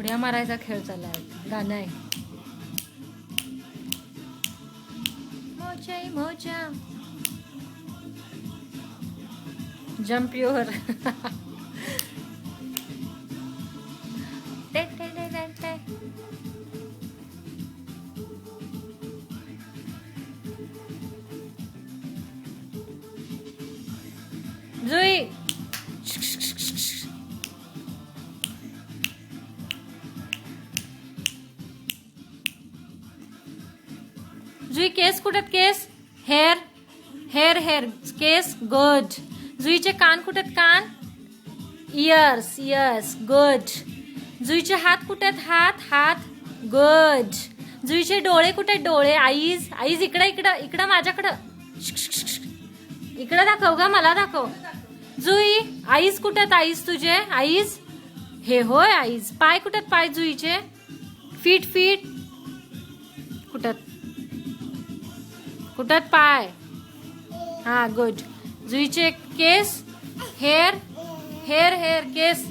उड्या मारायचा खेळ चाललाय. गाणं आहे. मोजा मोजा जम्प युअर. जुई जुई केस कुठे आहेत? केस हेअर हेअर हेअर केस गुड. जुईचे कान कुठे आहेत? कान इयर्स इयर्स गुड. जुईचे हात कुठे आहेत? हात हात गुड. जुईचे डोळे कुठे आहेत? डोळे आईज आईज इकडे इकडं इकडं माझ्याकडं इकडं दाखव ग मला दाखव. जुई आईज कुठे आहेत? आईज तुझे आईज हे होय आईज. पाय कुठे आहेत? पाय जुईचे फीट फीट कुठं कुठं पाय. हा गुड. जुईचे केस हेअर हेअर हेअर केस